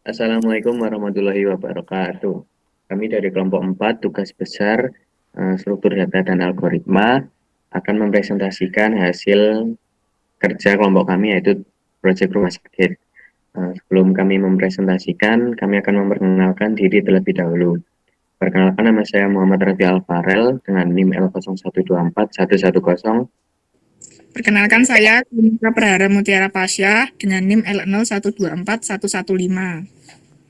Assalamualaikum warahmatullahi wabarakatuh. Kami dari kelompok 4 tugas besar struktur data dan algoritma akan mempresentasikan hasil kerja kelompok kami yaitu proyek rumah sakit. Sebelum kami mempresentasikan, kami akan memperkenalkan diri terlebih dahulu. Perkenalkan, nama saya Muhammad Rafi Alfarel dengan NIM L01241110. Perkenalkan saya Kumika Prahara Mutiara Pasya dengan NIM L01241115.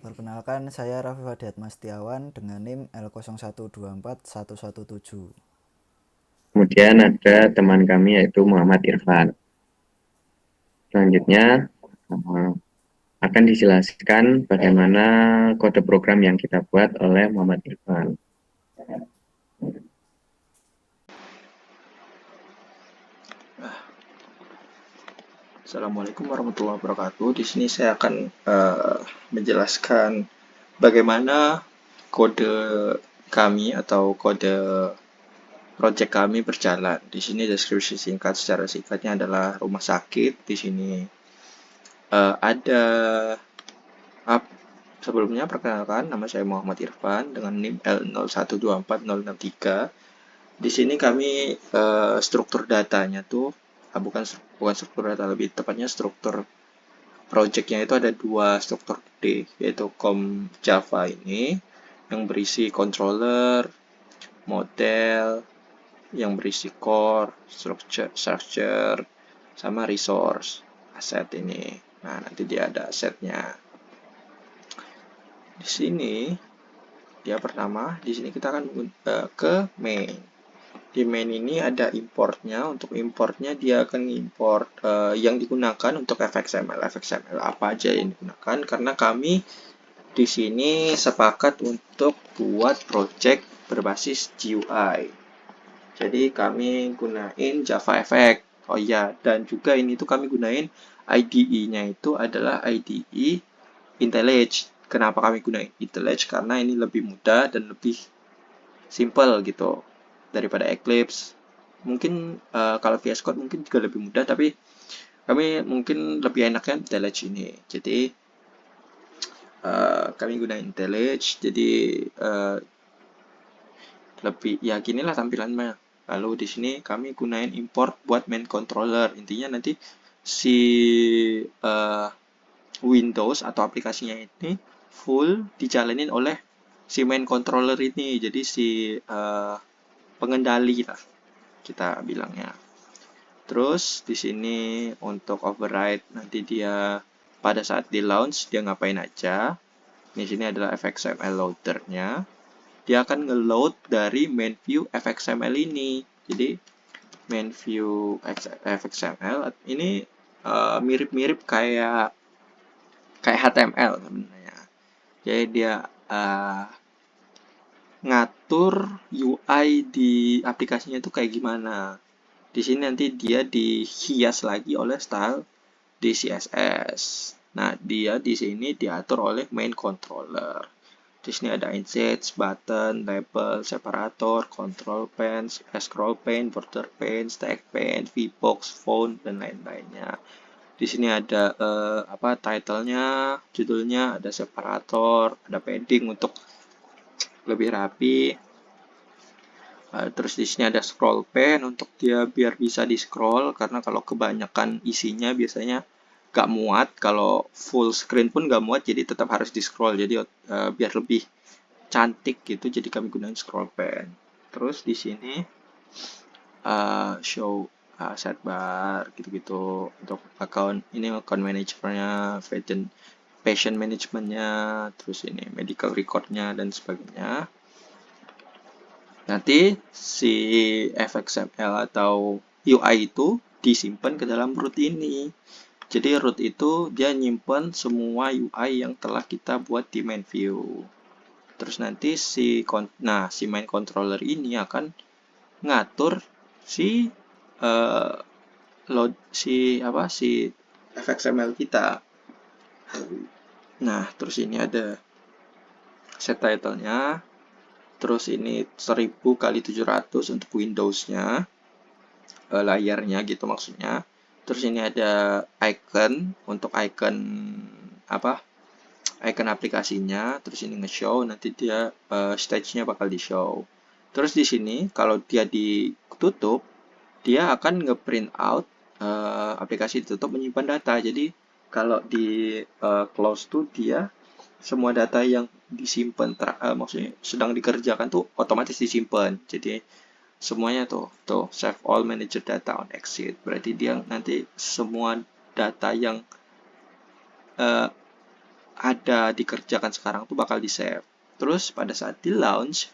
Perkenalkan, saya Raffi Fadiat Mastiawan dengan NIM L01241117. Kemudian ada teman kami yaitu Muhammad Irfan. Selanjutnya akan dijelaskan bagaimana kode program yang kita buat oleh Muhammad Irfan. Assalamualaikum warahmatullahi wabarakatuh. Di sini saya akan menjelaskan bagaimana kode kami atau kode project kami berjalan. Di sini deskripsi singkat secara singkatnya adalah rumah sakit. Di sini ada sebelumnya perkenalkan, nama saya Muhammad Irfan dengan NIM L01241063. Di sini kami struktur datanya tuh bukan struktur data, lebih tepatnya struktur projectnya itu ada dua struktur gede, yaitu COM Java ini yang berisi controller, model, yang berisi core, structure, sama resource, aset ini. Nah, nanti dia ada asetnya. Di sini dia pertama, di sini kita akan ke main. Di main ini ada importnya. Untuk importnya dia akan import yang digunakan untuk fxml. fxml apa aja yang digunakan? Karena kami di sini sepakat untuk buat project berbasis GUI. Jadi kami gunain JavaFX. Oh iya, dan juga ini tuh kami gunain IDE-nya itu adalah IDE IntelliJ. Kenapa kami gunain IntelliJ? Karena ini lebih mudah dan lebih simple gitu daripada Eclipse. Mungkin kalau VS Code mungkin juga lebih mudah, tapi kami mungkin lebih enaknya IntelliJ ini. Jadi kami gunain IntelliJ, jadi lebih ya ginilah tampilannya. Lalu di sini kami gunain import buat main controller. Intinya nanti si Windows atau aplikasinya ini full dijalanin oleh si main controller ini. Jadi si pengendali lah kita bilangnya. Terus di sini untuk override nanti dia pada saat di launch dia ngapain aja. Di sini adalah fxml loadernya. Dia akan nge-load dari main view fxml ini. Jadi main view fxml ini mirip-mirip kayak HTML sebenarnya. Jadi dia ngatur UI di aplikasinya itu kayak gimana. Di sini nanti dia dihias lagi oleh style di CSS. Nah, dia di sini diatur oleh main controller. Di sini ada inset, button, label, separator, control pane, scroll pane, border pane, stack pane, vbox, font, dan lain-lainnya. Di sini ada title-nya, judulnya, ada separator, ada padding untuk lebih rapi. Terus di sini ada scroll pane untuk dia biar bisa di scroll, karena kalau kebanyakan isinya biasanya gak muat. Kalau full screen pun gak muat, jadi tetap harus di scroll. Jadi biar lebih cantik gitu, jadi kami gunain scroll pane. Terus di sini show sidebar gitu-gitu. Untuk account managernya, patient managementnya, terus ini medical recordnya dan sebagainya. Nanti si fxml atau UI itu disimpan ke dalam root ini. Jadi root itu dia nyimpan semua UI yang telah kita buat di main view. Terus nanti si main controller ini akan ngatur si si fxml kita. Nah, terus ini ada set title-nya. Terus ini 1000x700 untuk Windows-nya, layarnya gitu maksudnya. Terus ini ada icon untuk icon icon aplikasinya, terus ini nge-show, nanti dia stage-nya bakal di-show. Terus di sini kalau dia ditutup, dia akan nge-print out aplikasi ditutup menyimpan data. Jadi kalau di close tuh dia semua data yang disimpan maksudnya sedang dikerjakan tuh otomatis disimpan. Jadi semuanya tuh save all manager data on exit. Berarti dia nanti semua data yang eh, ada dikerjakan sekarang tuh bakal di save. Terus pada saat di launch,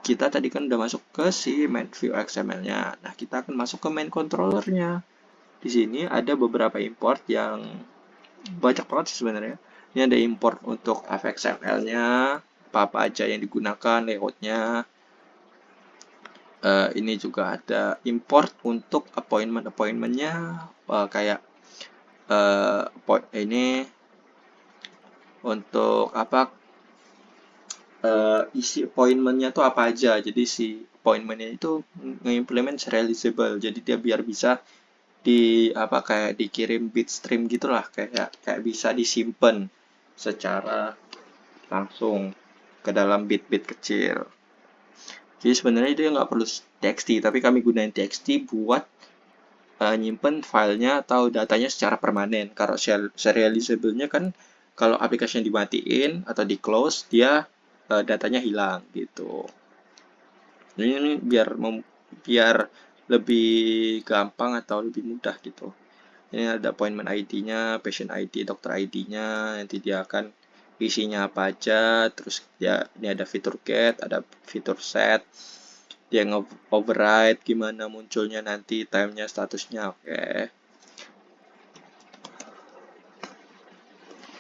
kita tadi kan udah masuk ke si main view XML-nya. Nah, kita akan masuk ke main controller-nya. Di sini ada beberapa import yang banyak banget sih sebenarnya. Ini ada import untuk fXML-nya, apa aja yang digunakan, layout-nya. Ini juga ada import untuk appointment-nya, kayak ini untuk apa, isi appointment-nya tuh apa aja. Jadi si appointment-nya itu nge-implement serializable. Jadi dia biar bisa kayak dikirim bitstream gitulah, kayak bisa disimpan secara langsung ke dalam bit-bit kecil. Jadi sebenarnya itu nggak perlu txt, tapi kami gunain txt buat nyimpen filenya atau datanya secara permanen. Kalau serializable-nya kan kalau aplikasinya dimatiin atau di close, dia datanya hilang gitu. Jadi ini biar lebih gampang atau lebih mudah gitu. Ini ada appointment ID-nya, patient ID, dokter ID-nya, nanti dia akan isinya apa aja, terus ya ini ada fitur get, ada fitur set, dia nge-override gimana munculnya nanti time-nya, statusnya, oke.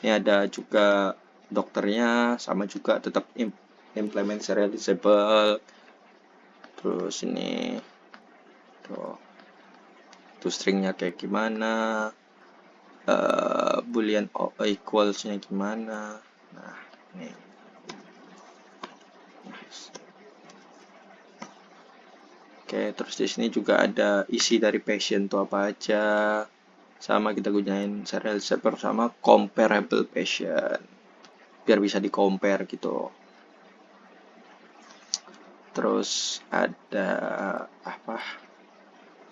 Ini ada juga dokternya, sama juga tetap implement serializable. Terus ini tuh stringnya kayak gimana, boolean equals-nya gimana. Nah, ini. Oke, terus di sini juga ada isi dari patient tuh apa aja. Sama kita gunain serializable sama comparable patient. Biar bisa di-compare gitu. Terus ada apa?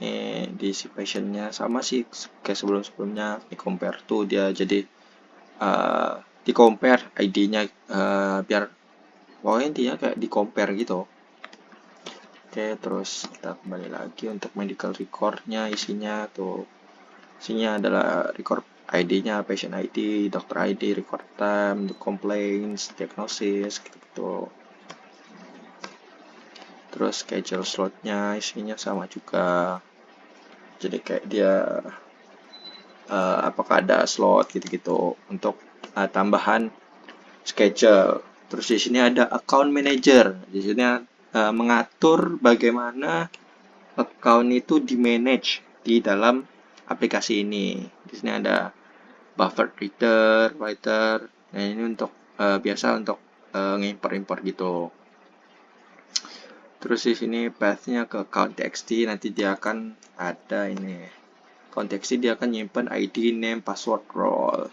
Ini di si patientnya sama sih kayak sebelum-sebelumnya. Di compare tuh dia jadi di compare ID-nya biar pokoknya intinya kayak di compare gitu. Oke, terus kita kembali lagi untuk medical record-nya, isinya adalah record ID-nya, patient ID, dokter ID, record time, complaints, diagnosis, gitu-gitu. Terus schedule slot-nya, isinya sama juga. Jadi kayak dia apakah ada slot gitu-gitu untuk tambahan schedule. Terus di sini ada account manager. Di sini mengatur bagaimana account itu di-manage di dalam aplikasi ini. Di sini ada buffer reader, writer. Nah, ini untuk biasa untuk ngimport-import gitu. Terus di sini path-nya ke account txt, nanti dia akan ada ini. Account txt dia akan nyimpan ID, name, password, role.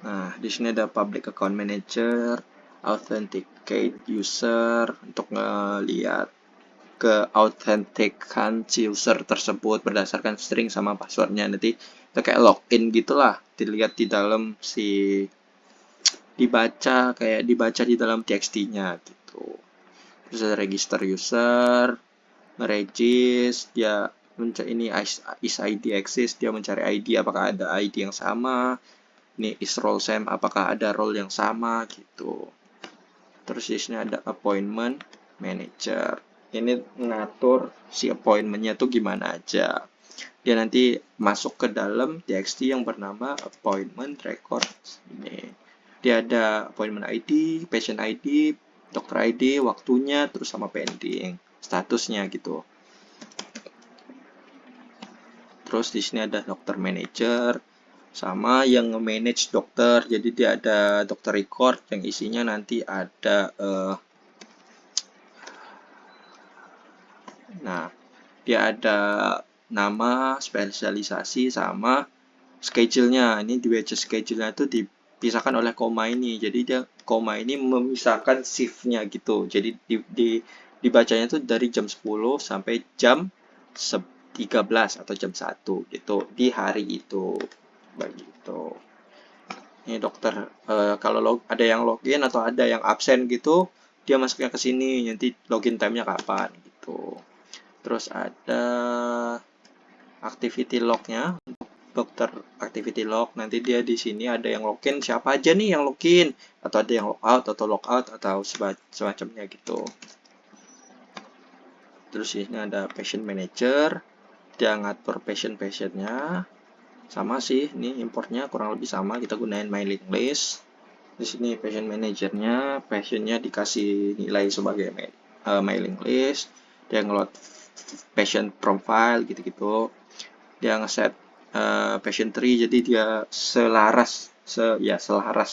Nah, di sini ada public account manager, authenticate user untuk ngeliat ke authentikan si user tersebut berdasarkan string sama passwordnya. Nanti kita kayak login gitulah, dilihat di dalam dibaca di dalam txt-nya gitu. Terus ada register user, nge-regis, dia ini is ID exist, dia mencari ID apakah ada ID yang sama. Ini is role same, apakah ada role yang sama gitu. Terus di sini ada appointment manager. Ini ngatur si appointment-nya tuh gimana aja. Dia nanti masuk ke dalam txt yang bernama appointment records. Ini dia ada appointment ID, patient ID, dokter ID, waktunya, terus sama pending, statusnya gitu. Terus di sini ada dokter manager sama yang nge-manage dokter. Jadi dia ada dokter record yang isinya nanti ada nah, dia ada nama, spesialisasi, sama schedule-nya. Ini di batch schedule-nya itu dipisahkan oleh koma ini. Jadi dia koma ini memisahkan shift-nya gitu. Jadi dibacanya itu dari jam 10 sampai jam 13 atau jam 1 gitu di hari itu. Begitu. Ini dokter kalau ada yang login atau ada yang absen gitu, dia masuknya ke sini, nanti login time-nya kapan gitu. Terus ada activity log-nya, dokter activity log, nanti dia di sini ada yang login, siapa aja nih yang login, atau ada yang logout atau logout atau semacamnya gitu. Terus ini ada patient manager, dia ngatur patient-patientnya, sama sih, ini importnya kurang lebih sama, kita gunain mailing list. Di sini patient manajernya, patientnya dikasih nilai sebagai mailing list, dia ngeload patient profile gitu-gitu, dia ngeset patient tree, jadi dia selaras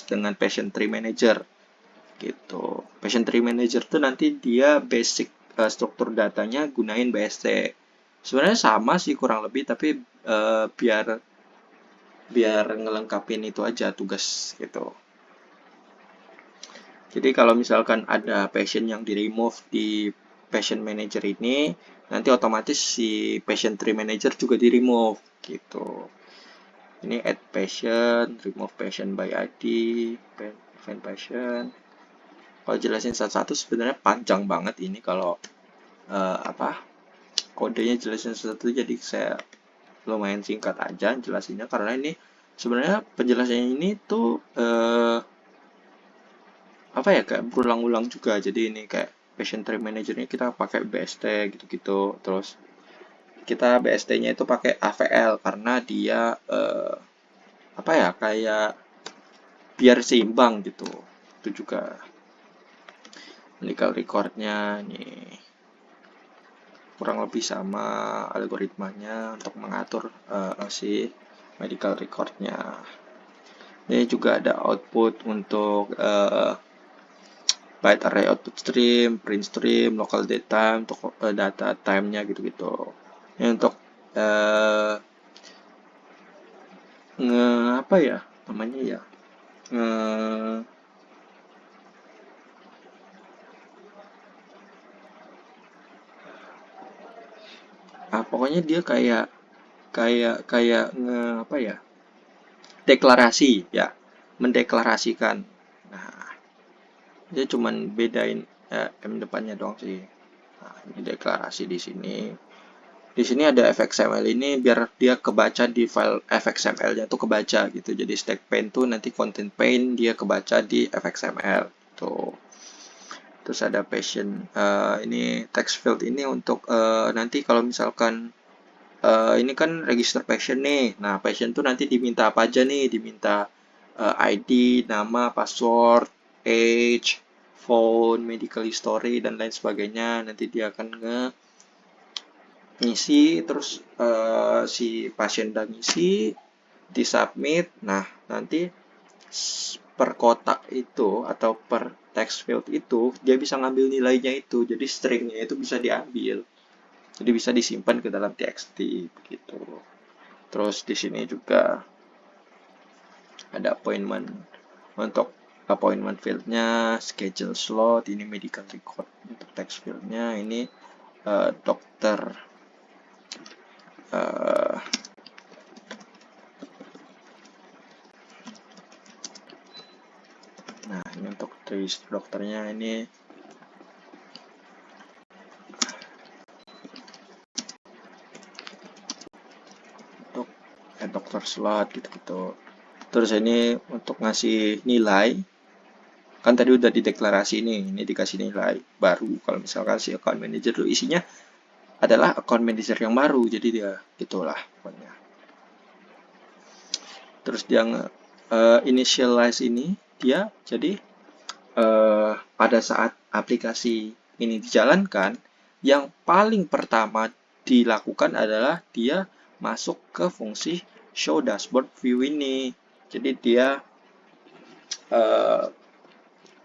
dengan patient tree manager gitu. Patient tree manager tuh nanti dia basic struktur datanya gunain BST. Sebenarnya sama sih kurang lebih, tapi biar ngelengkapin itu aja tugas gitu. Jadi kalau misalkan ada patient yang di remove di patient manager ini, nanti otomatis si patient tree manager juga di remove gitu. Ini add patient, remove patient by ID, event patient. Kalau jelasin satu-satu sebenarnya panjang banget ini kalau kodenya jelasin satu-satu, jadi saya lumayan singkat aja jelasinnya karena ini sebenarnya penjelasannya ini tuh kayak berulang-ulang juga. Jadi ini kayak patient tree manager-nya kita pakai BST gitu-gitu. Terus kita BST-nya itu pakai AVL karena dia kayak biar seimbang gitu. Itu juga medical record-nya nih kurang lebih sama algoritmanya untuk mengatur si medical record-nya. Ini juga ada output untuk byte array output stream, print stream, local data untuk data time-nya gitu-gitu. Ini untuk pokoknya dia kayak deklarasi ya, mendeklarasikan. Nah, dia cuman bedain M depannya doang sih. Nah, ini deklarasi di sini. Di sini ada fxml ini biar dia kebaca di file fxml-nya tuh kebaca gitu. Jadi stack pane tuh nanti content pane dia kebaca di fxml tuh. Terus ada patient ini text field ini untuk nanti kalau misalkan ini kan register patient nih. Nah, patient tuh nanti diminta apa aja nih? Diminta ID, nama, password, age, phone, medical history, dan lain sebagainya. Nanti dia akan ngisi, terus si pasien udah ngisi, disubmit. Nah, nanti per kotak itu atau per text field itu, dia bisa ngambil nilainya itu. Jadi stringnya itu bisa diambil. Jadi bisa disimpan ke dalam txt begitu. Terus di sini juga ada appointment. Untuk appointment fieldnya, schedule slot, ini medical record. Untuk text fieldnya ini dokter. Nah, ini untuk trace dokternya ini untuk dokter slot gitu-gitu. Terus ini untuk ngasih nilai, kan tadi udah dideklarasi nih, ini dikasih nilai baru. Kalau misalkan si account manager dulu isinya adalah account manager yang baru, jadi dia gitulah pokoknya. Terus dia initialize ini dia jadi pada saat aplikasi ini dijalankan, yang paling pertama dilakukan adalah dia masuk ke fungsi show dashboard view ini. Jadi dia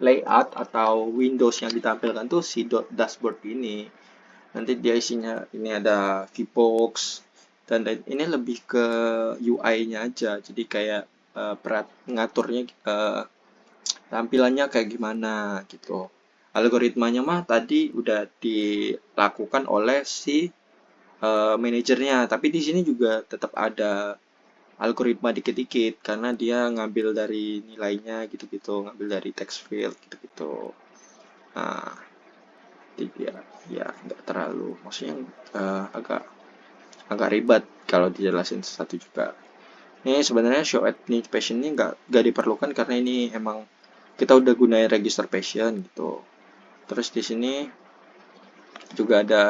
layout atau windows yang ditampilkan tuh si dashboard ini. Nanti dia isinya ini ada VBox dan ini lebih ke UI-nya aja. Jadi kayak ngaturnya tampilannya kayak gimana gitu. Algoritmanya mah tadi udah dilakukan oleh si manajernya, tapi di sini juga tetap ada algoritma dikit-dikit karena dia ngambil dari nilainya gitu-gitu, ngambil dari text field gitu-gitu. Nah, dia ya nggak terlalu, maksudnya agak agak ribet kalau dijelasin satu juga. Ini sebenarnya show at niche passion ini nggak diperlukan karena ini emang kita udah gunain register passion gitu. Terus di sini juga ada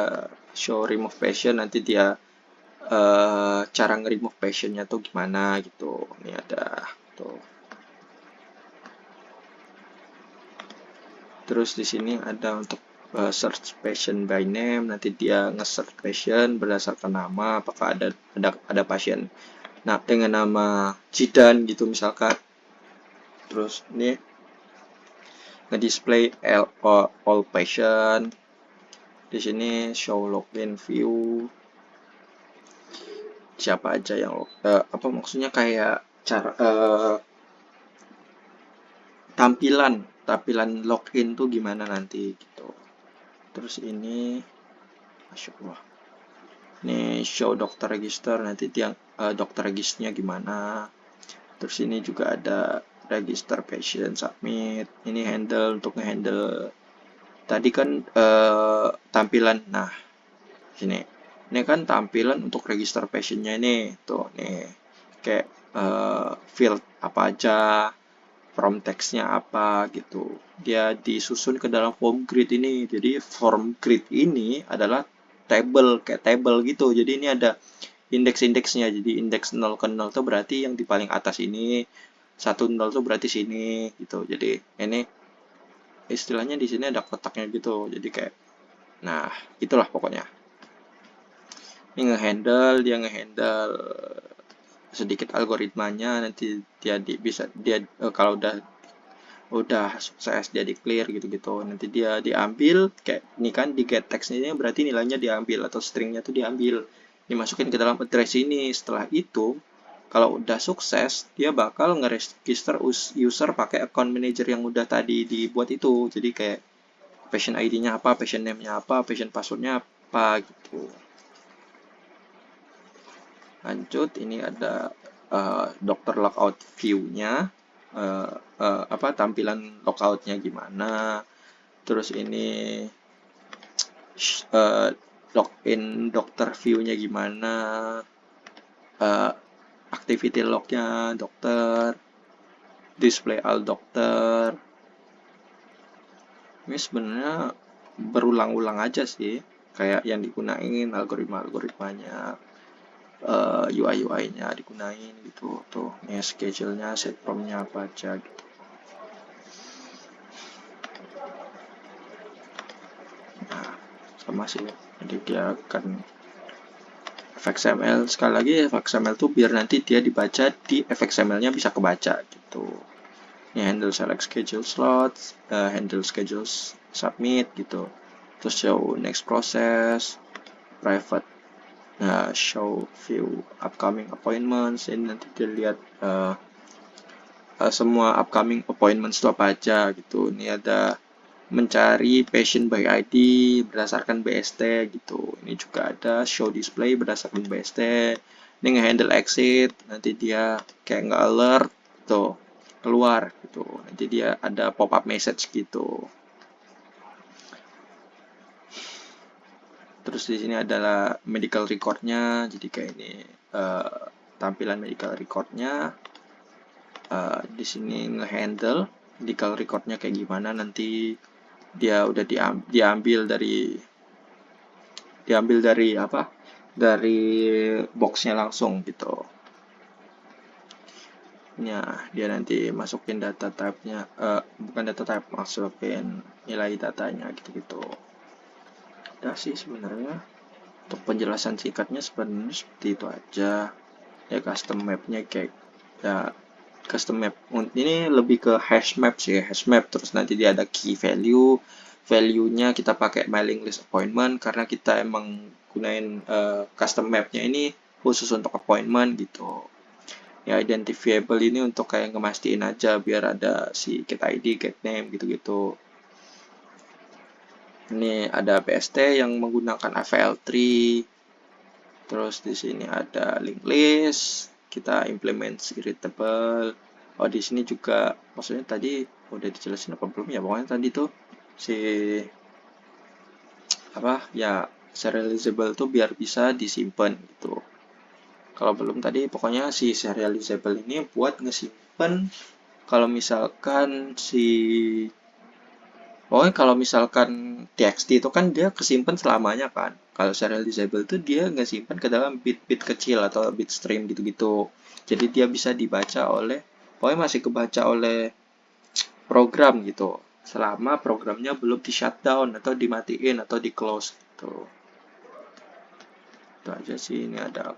show remove passion, nanti dia cara nge-remove passionnya tuh gimana gitu. Ini ada tuh. Terus di sini ada untuk search passion by name, nanti dia nge-search passion berdasarkan nama, apakah ada pasien nah dengan nama Jidan gitu misalkan. Terus ini nge-display all patient. Di sini show login view. Siapa aja yang apa maksudnya kayak cara tampilan login tuh gimana nanti gitu. Terus ini Masya Allah. Ini show dokter register, nanti dia dokter registernya gimana. Terus ini juga ada register patient submit. Ini handle untuk ngehandle tadi kan tampilan. Nah, sini. Ini kan tampilan untuk register patientnya ini. Tuh, nih. Kayak field apa aja, from text-nya apa gitu. Dia disusun ke dalam form grid ini. Jadi form grid ini adalah kayak table gitu. Jadi ini ada indeks-indeksnya. Jadi indeks 0 ke 0 itu berarti yang di paling atas ini, 1 0 itu berarti sini gitu. Jadi ini istilahnya di sini ada kotaknya gitu. Jadi kayak nah, itulah pokoknya. Ini dia ngehandle sedikit algoritmanya, nanti dia kalau udah sukses dia di clear gitu-gitu, nanti dia diambil kayak ini kan di get text ini berarti nilainya diambil atau stringnya tuh diambil dimasukin ke dalam address ini. Setelah itu kalau udah sukses dia bakal nge-register user pakai account manager yang udah tadi dibuat itu. Jadi kayak patient ID-nya apa, patient name-nya apa, patient password-nya apa gitu. Lanjut, ini ada dokter logout view-nya, tampilan logout-nya gimana. Terus ini login dokter view-nya gimana, activity log-nya dokter, display all dokter. Ini sebenarnya berulang-ulang aja sih, kayak yang digunain algoritmanya. UI-nya digunain gitu. Tuh, nih schedule-nya, set from-nya apa aja gitu. Nah, sama sih. Jadi dia akan fxml, sekali lagi fxml tuh biar nanti dia dibaca di fxml-nya bisa kebaca gitu. Ini handle select schedule slots, handle schedule submit gitu. Terus show next process, private show view upcoming appointments. Ini nanti dilihat semua upcoming appointments itu apa aja gitu. Ini ada mencari patient by ID berdasarkan BST gitu. Ini juga ada show display berdasarkan BST. Ini nge-handle exit, nanti dia kayak nge-alert tuh keluar gitu. Nanti dia ada pop-up message gitu. Terus di sini adalah medical record-nya, jadi kayak ini tampilan medical record-nya. Di sini nge-handle medical record-nya kayak gimana, nanti dia udah diambil dari apa? Dari box-nya langsung gitu. Nah, dia nanti masukin data type-nya, bukan data type, masukin nilai datanya gitu-gitu. Udah sih sebenarnya untuk penjelasan singkatnya sebenarnya seperti itu aja ya. Custom map-nya kayak ya custom map ini lebih ke hash map sih, hash map. Terus nanti dia ada key value, value-nya kita pakai mailing list appointment karena kita emang gunain custom map-nya ini khusus untuk appointment gitu. Ya, identifiable ini untuk kayak ngemastiin aja biar ada si get ID, get name gitu-gitu. Ini ada PST yang menggunakan AVL3. Terus di sini ada link list, kita implement irritable. Oh, di sini juga maksudnya tadi udah dijelasin apa belum ya? Pokoknya tadi tuh si apa ya, serializable tuh biar bisa disimpan gitu. Kalau belum tadi pokoknya si serializable ini buat ngesimpan kalau misalkan pokoknya kalau misalkan TXT itu kan dia kesimpan selamanya kan. Kalau serializable itu dia ngesimpan ke dalam bit-bit kecil atau bit stream gitu-gitu. Jadi dia bisa dibaca oleh, pokoknya masih kebaca oleh program gitu. Selama programnya belum di shutdown atau dimatiin atau di close gitu. Itu aja sih, ini ada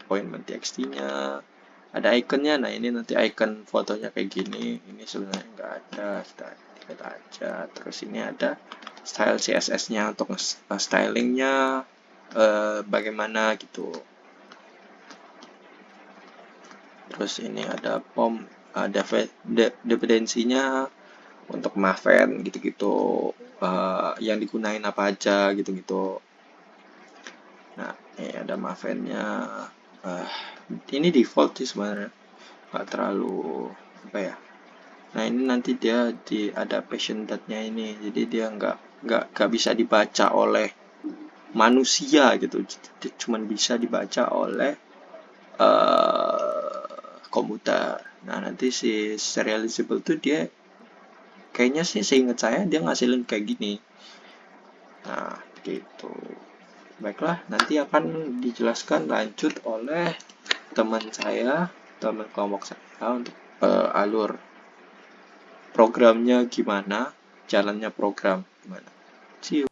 appointment TXT-nya. Ada ikonnya, nah ini nanti icon fotonya kayak gini. Ini sebenarnya nggak ada, kita lihat aja. Terus ini ada style CSS-nya untuk stylingnya bagaimana gitu. Terus ini ada form, ada dependensinya untuk Maven gitu-gitu, yang digunain apa aja gitu-gitu. Nah, ini ada Mavennya. Ini default sih sebenarnya, nggak terlalu apa ya. Nah, ini nanti dia ada passion date-nya ini, jadi dia nggak bisa dibaca oleh manusia gitu, dia cuma bisa dibaca oleh komputer. Nah, nanti si serializable tuh dia kayaknya sih seingat saya dia ngasilin kayak gini. Nah, gitu. Baiklah, nanti akan dijelaskan lanjut oleh teman kelompok saya untuk alur programnya gimana, jalannya program gimana. See you.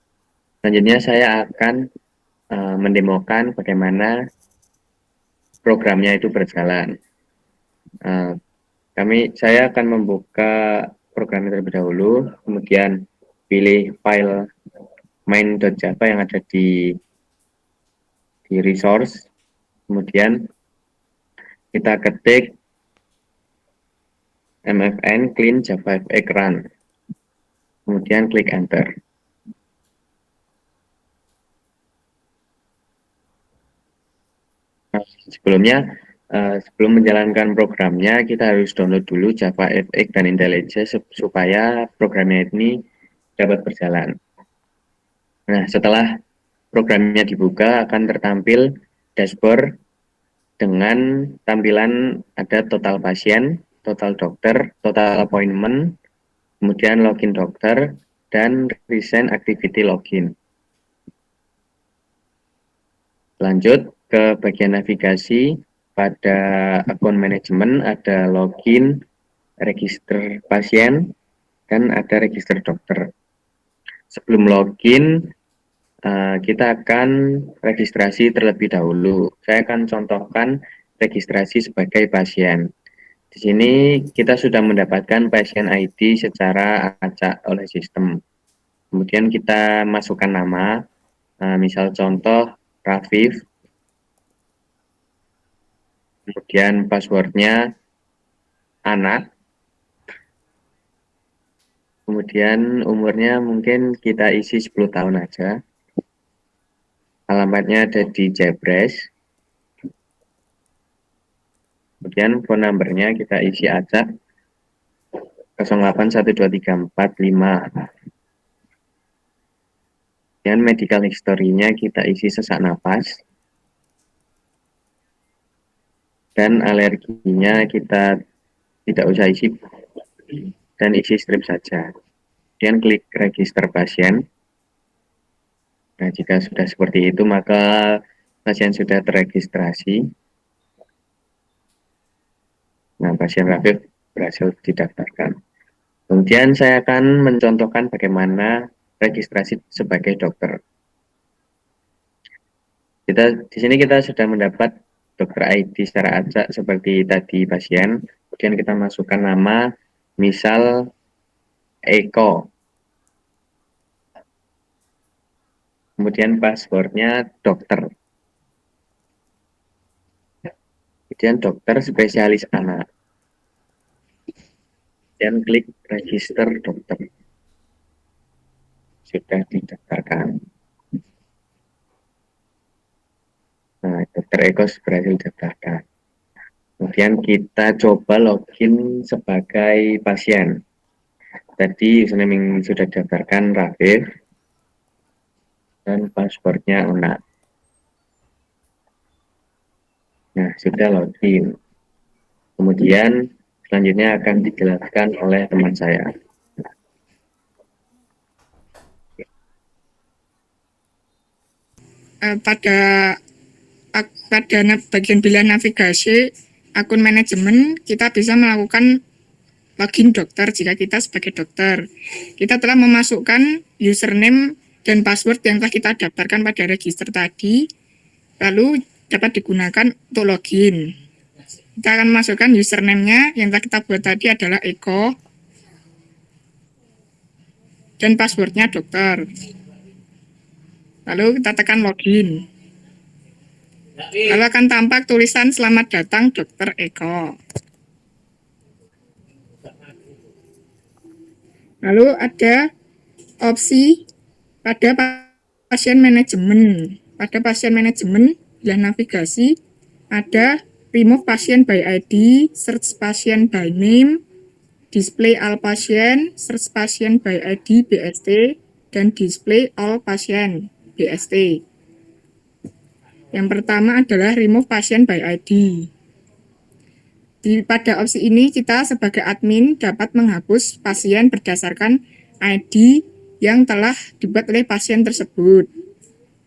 Selanjutnya saya akan mendemokan bagaimana programnya itu berjalan. Saya akan membuka programnya terlebih dahulu, kemudian pilih file main.java yang ada di resource, kemudian kita ketik mfn clean javafx run, kemudian klik enter. Sebelum menjalankan programnya, kita harus download dulu JavaFX dan IntelliJ supaya programnya ini dapat berjalan. Nah, setelah programnya dibuka, akan tertampil dashboard dengan tampilan ada total pasien, total dokter, total appointment, kemudian login dokter, dan recent activity login. Lanjut ke bagian navigasi. Pada akun manajemen ada login, register pasien, dan ada register dokter. Sebelum login, kita akan registrasi terlebih dahulu. Saya akan contohkan registrasi sebagai pasien. Di sini kita sudah mendapatkan pasien ID secara acak oleh sistem. Kemudian kita masukkan nama, misal contoh Rafif. Kemudian passwordnya anak. Kemudian umurnya mungkin kita isi 10 tahun aja. Alamatnya ada di Jebres. Kemudian phone numbernya kita isi acak 08123455. Dan medical history-nya kita isi sesak napas. Dan alerginya kita tidak usah isi dan isi strip saja. Kemudian klik register pasien. Nah, jika sudah seperti itu, maka pasien sudah terregistrasi. Nah, pasien Rafif berhasil didaftarkan. Kemudian saya akan mencontohkan bagaimana registrasi sebagai dokter. Di sini kita sudah mendapat dokter ID secara acak seperti tadi pasien. Kemudian kita masukkan nama, misal Eko. kemudian passwordnya dokter, kemudian dokter spesialis anak, dan klik register dokter. Sudah didaftarkan. Nah, dokter Eko berhasil didaftarkan. Kemudian kita coba login sebagai pasien. Tadi username yang sudah didaftarkan Rafif dan passwordnya Una. Nah, sudah login. Kemudian selanjutnya akan dijelaskan oleh teman saya. Pada bagian pilihan navigasi akun manajemen, kita bisa melakukan login dokter jika kita sebagai dokter. Kita telah memasukkan username dan password yang telah kita daftarkan pada register tadi, lalu dapat digunakan untuk login. Kita akan masukkan username-nya yang telah kita buat tadi adalah Eko, dan passwordnya dokter. Lalu kita tekan login. Lalu akan tampak tulisan selamat datang Dokter Eko. Lalu ada opsi pada pasien manajemen. Pada pasien manajemen, pilihan navigasi ada remove pasien by ID, search pasien by name, display all pasien, search pasien by ID BST, dan display all pasien BST. Yang pertama adalah remove pasien by ID. Pada opsi ini kita sebagai admin dapat menghapus pasien berdasarkan ID yang telah dibuat oleh pasien tersebut.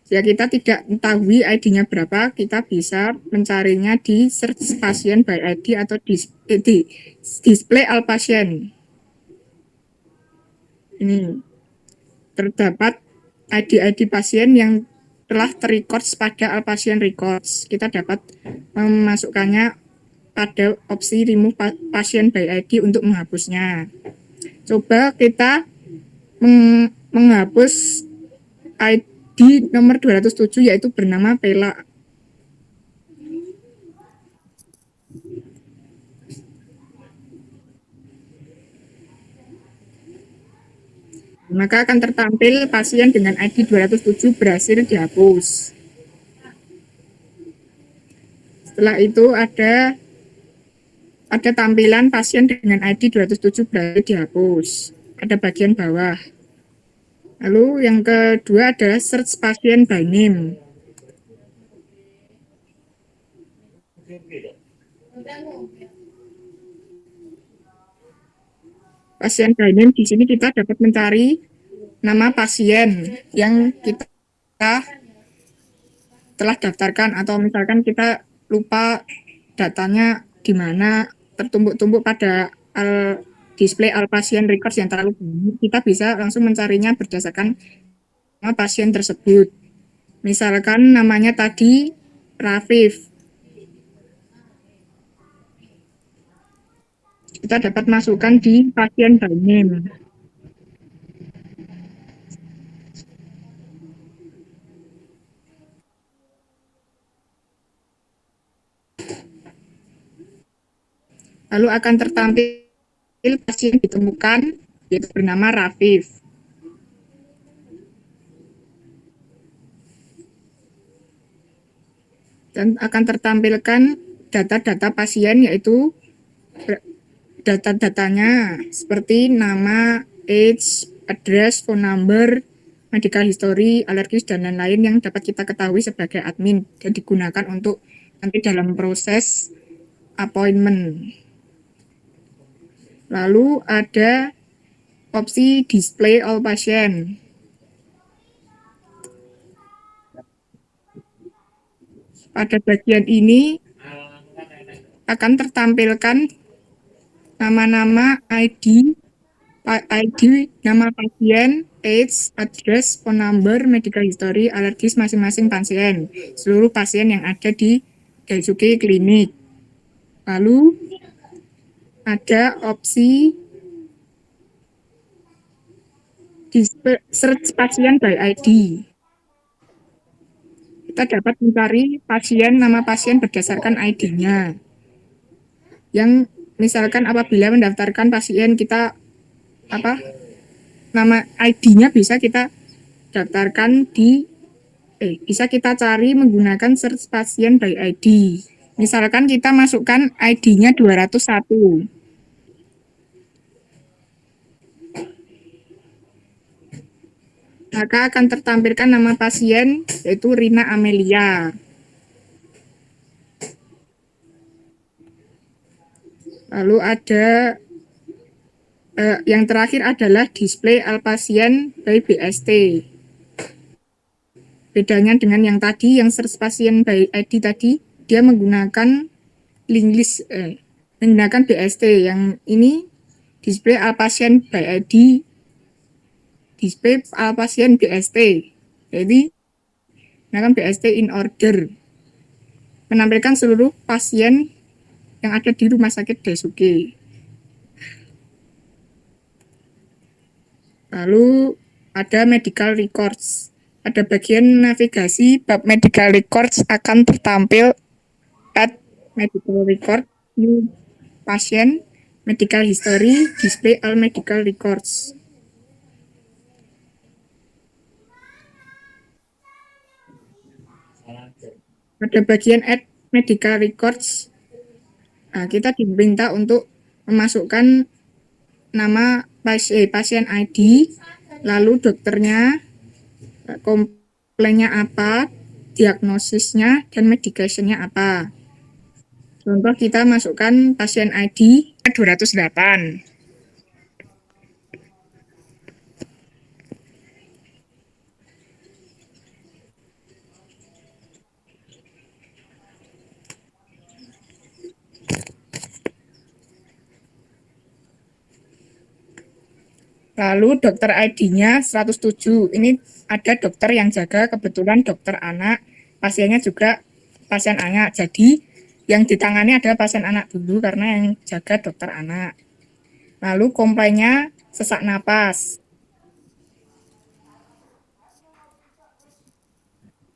Jika kita tidak mengetahui ID-nya berapa, kita bisa mencarinya di search pasien by ID atau di display all pasien. Ini terdapat ID-ID pasien yang telah terrecord pada all pasien records. Kita dapat memasukkannya pada opsi remove pasien by ID untuk menghapusnya. Coba kita menghapus ID nomor 207 yaitu bernama Pela. Maka akan tertampil pasien dengan ID 207 berhasil dihapus. Setelah itu ada tampilan pasien dengan ID 207 berhasil dihapus pada bagian bawah. Lalu yang kedua adalah search pasien by name. Pasien by name di sini kita dapat mencari nama pasien yang kita telah daftarkan, atau misalkan kita lupa datanya di mana, tertumbuk-tumbuk pada display all pasien records yang terlalu banyak, kita bisa langsung mencarinya berdasarkan nama pasien tersebut. Misalkan namanya tadi Rafif. Kita dapat masukkan di pasien by name. Lalu akan tertampil pasien ditemukan yaitu bernama Rafif. Dan akan tertampilkan data-data pasien yaitu data-datanya seperti nama, age, address, phone number, medical history, alergis, dan lain-lain yang dapat kita ketahui sebagai admin dan digunakan untuk nanti dalam proses appointment. Lalu ada opsi display all pasien. Pada bagian ini akan tertampilkan nama-nama ID, nama pasien, age, address, phone number, medical history, alergis masing-masing pasien, seluruh pasien yang ada di Daisuke Klinik. Lalu ada opsi search pasien by ID. kita dapat mencari nama pasien berdasarkan ID-nya. Yang misalkan apabila mendaftarkan pasien kita nama ID-nya bisa kita daftarkan bisa kita cari menggunakan search pasien by ID. Misalkan kita masukkan ID-nya 201. Maka akan tertampilkan nama pasien yaitu Rina Amelia. Lalu ada yang terakhir adalah display all pasien by BST. Bedanya dengan yang tadi, yang search pasien by ID tadi, dia menggunakan link list, menggunakan BST. Yang ini display all pasien by ID, display all pasien BST. Jadi menggunakan BST in order, menampilkan seluruh pasien yang ada di rumah sakit Daisuke. Lalu ada medical records. Pada bagian navigasi bab medical records akan tertampil add medical record, new patient, medical history, display all medical records. Pada bagian add medical records, kita diminta untuk memasukkan nama pasien ID, lalu dokternya, komplainnya apa, diagnosisnya, dan medicationnya apa. Contoh kita masukkan pasien ID 208. Lalu dokter ID-nya 107. Ini ada dokter yang jaga, kebetulan dokter anak, pasiennya juga pasien anak. Jadi yang ditangani adalah pasien anak dulu karena yang jaga dokter anak. Lalu komplainnya sesak napas.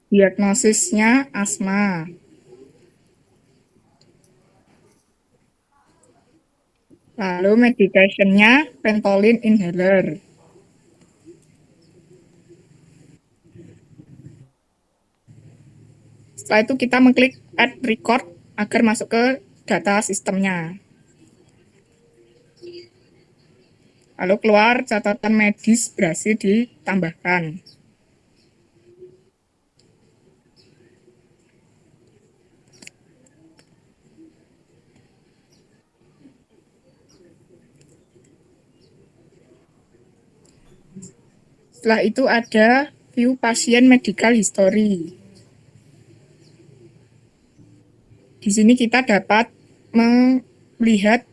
Diagnosisnya asma. Lalu medicationnya Ventolin inhaler. Setelah itu kita mengklik add record agar masuk ke data sistemnya. Lalu keluar catatan medis berhasil ditambahkan. Setelah itu ada view pasien medical history. Di sini kita dapat melihat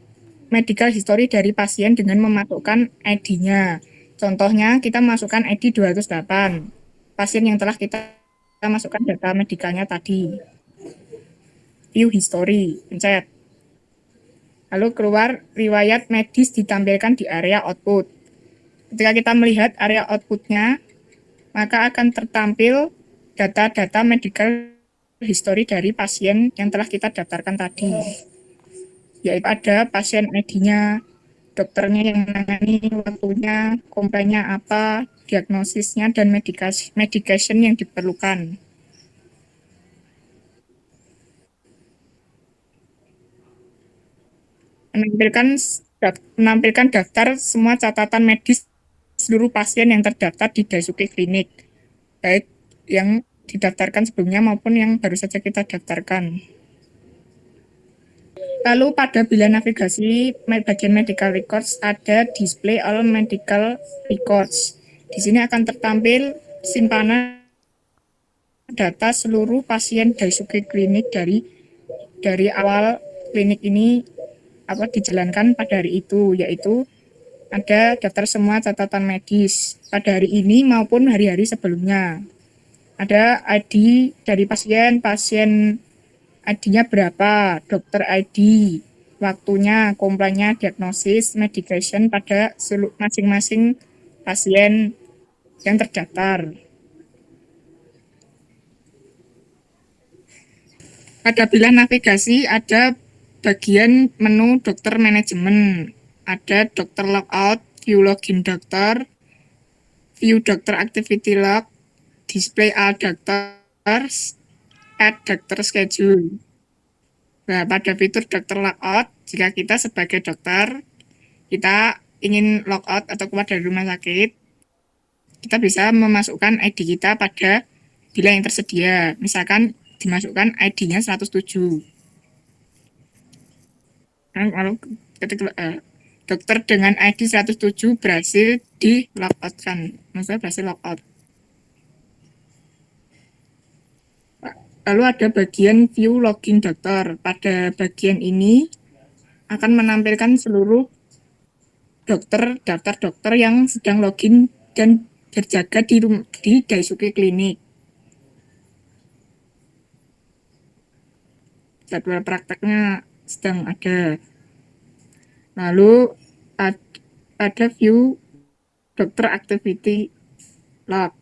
medical history dari pasien dengan memasukkan ID-nya. Contohnya kita masukkan ID 208, pasien yang telah kita masukkan data medicalnya tadi. View history, pencet. Lalu keluar riwayat medis ditampilkan di area output. Ketika kita melihat area outputnya, maka akan tertampil data-data medical history dari pasien yang telah kita daftarkan tadi. Yaitu ada pasien ID-nya, dokternya yang menangani, waktunya, komplainnya apa, diagnosisnya, dan medication yang diperlukan. Menampilkan daftar semua catatan medis seluruh pasien yang terdaftar di Daisuke Clinic, baik yang didaftarkan sebelumnya maupun yang baru saja kita daftarkan. Lalu pada bila navigasi bagian medical records ada display all medical records. Di sini akan tertampil simpanan data seluruh pasien Daisuke Clinic dari awal klinik ini dijalankan pada hari itu, yaitu ada daftar semua catatan medis pada hari ini maupun hari-hari sebelumnya. Ada ID dari pasien ID-nya berapa, dokter ID, waktunya, komplainnya, diagnosis, medication pada masing-masing pasien yang terdaftar. Pada pilihan navigasi ada bagian menu dokter manajemen, ada dokter logout, view login dokter, view dokter activity log, display all doctors, add dokter schedule. Nah, pada fitur dokter logout, jika kita sebagai dokter, kita ingin logout atau keluar dari rumah sakit, kita bisa memasukkan ID kita pada bilah yang tersedia. Misalkan dimasukkan ID-nya 107. Lalu ketika dokter dengan ID 107 berhasil di logoutkan, maksudnya berhasil logout. Lalu ada bagian view login dokter. Pada bagian ini akan menampilkan seluruh daftar dokter yang sedang login dan berjaga di Daisuke Clinic. Jadwal prakteknya sedang ada. Lalu ada view dokter activity log.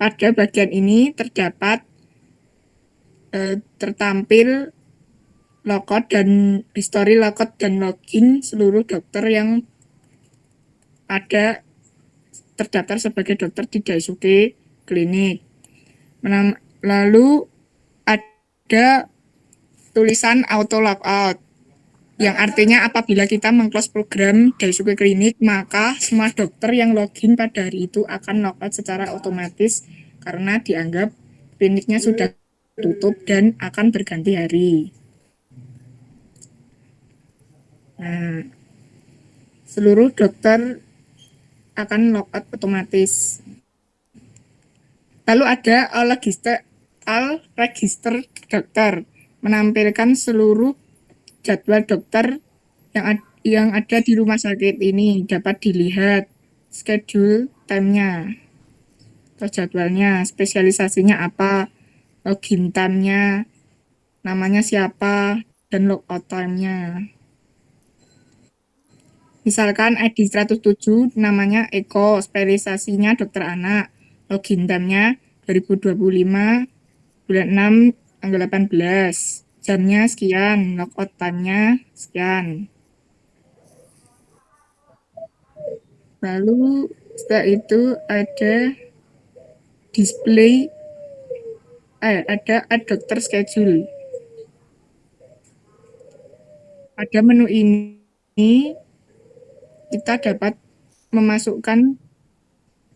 Pada bagian ini terdapat tertampil logout dan history logout dan login seluruh dokter yang ada terdaftar sebagai dokter di Daisuke Clinic. Lalu ada tulisan auto logout, yang artinya apabila kita mengclose program Daisuke Clinic, maka semua dokter yang login pada hari itu akan logout secara otomatis karena dianggap kliniknya sudah tutup dan akan berganti hari. Nah, seluruh dokter akan logout otomatis. Lalu ada all register dokter, menampilkan seluruh jadwal dokter yang ada di rumah sakit ini, dapat dilihat schedule time-nya atau jadwalnya, spesialisasinya apa, login time-nya, namanya siapa, dan logout time-nya. Misalkan ID 107 namanya Eko, spesialisasinya dokter anak, login time-nya 2025 bulan 6 tanggal 18, jamnya sekian, logout time-nya sekian. Lalu setelah itu ada display, ada add dokter schedule. Pada menu ini kita dapat memasukkan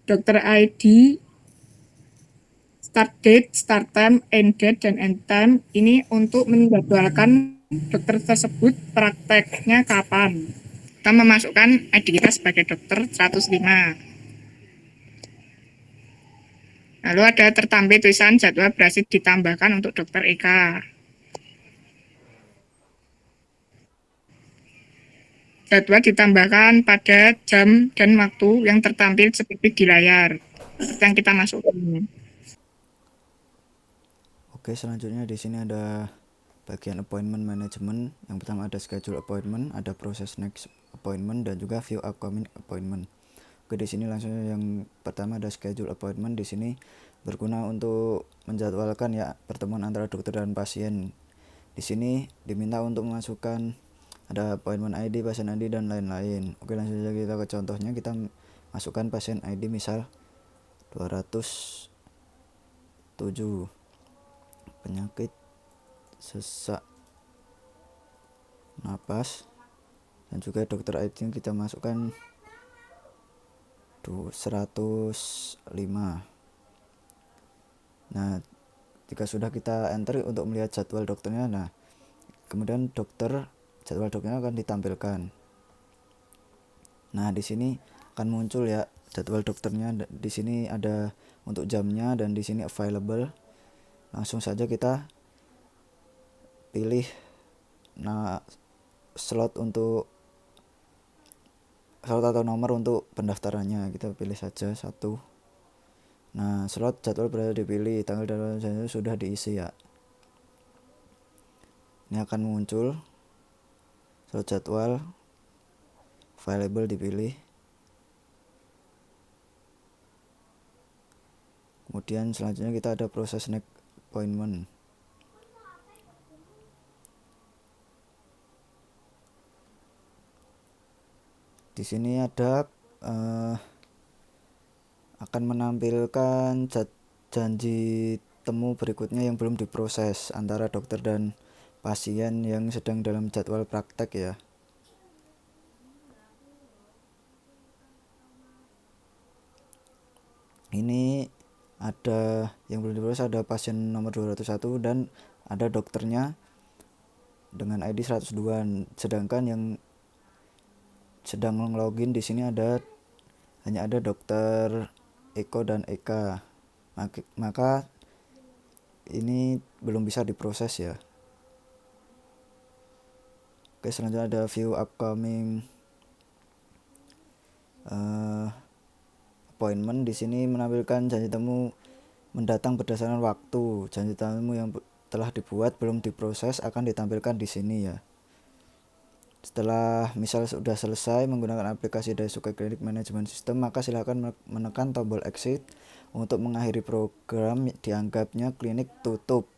dokter ID, start date, start time, end date, dan end time. Ini untuk menjadwalkan dokter tersebut prakteknya kapan. Kita memasukkan ID kita sebagai dokter 105. Lalu ada tertampil tulisan jadwal berhasil ditambahkan untuk dokter Eka. Jadwal ditambahkan pada jam dan waktu yang tertampil seperti di layar yang kita masukkan. Oke, selanjutnya di sini ada bagian appointment management. Yang pertama ada schedule appointment, ada proses next appointment, dan juga view upcoming appointment. Oke, di sini langsung yang pertama ada schedule appointment. Di sini berguna untuk menjadwalkan ya pertemuan antara dokter dan pasien. Di sini diminta untuk memasukkan ada appointment ID, pasien ID, dan lain-lain. Oke, langsung saja kita ke contohnya. Kita masukkan pasien ID misal 207, penyakit sesak napas, dan juga dokter ID kita masukkan 105. Nah, jika sudah kita enter untuk melihat jadwal dokternya, nah kemudian jadwal dokternya akan ditampilkan. Nah, di sini akan muncul ya jadwal dokternya. Di sini ada untuk jamnya dan di sini available. Langsung saja kita pilih slot atau nomor untuk pendaftarannya. Kita pilih saja 1. Nah, slot jadwal berada dipilih, tanggal dan sudah diisi ya. Ini akan muncul slot jadwal available, dipilih. Kemudian selanjutnya kita ada proses next appointment. Di sini ada akan menampilkan janji temu berikutnya yang belum diproses antara dokter dan pasien yang sedang dalam jadwal praktek ya. Ini ada yang belum diproses, ada pasien nomor 201 dan ada dokternya dengan ID 102, sedangkan yang sedang login di sini hanya ada dokter Eko dan Eka. Maka ini belum bisa diproses ya. Oke, selanjutnya ada view upcoming appointment. Di sini menampilkan janji temu mendatang berdasarkan waktu. Janji temu yang telah dibuat belum diproses akan ditampilkan di sini ya. Setelah misal sudah selesai menggunakan aplikasi Daisuke Clinic Management System, maka silakan menekan tombol exit untuk mengakhiri program. Dianggapnya klinik tutup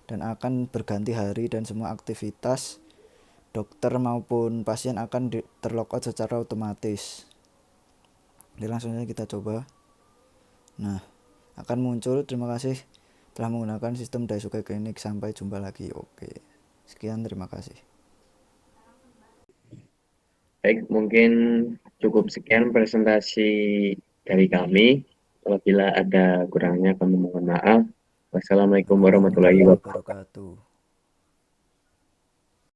dan akan berganti hari dan semua aktivitas dokter maupun pasien akan terlogout secara otomatis. Jadi langsung saja kita coba. Nah, akan muncul terima kasih telah menggunakan sistem Daisuke Clinic, sampai jumpa lagi. Oke, sekian, terima kasih. Baik, mungkin cukup sekian presentasi dari kami. Apabila ada kurangnya kami mohon maaf. Wassalamualaikum warahmatullahi wabarakatuh. Wabarakatuh.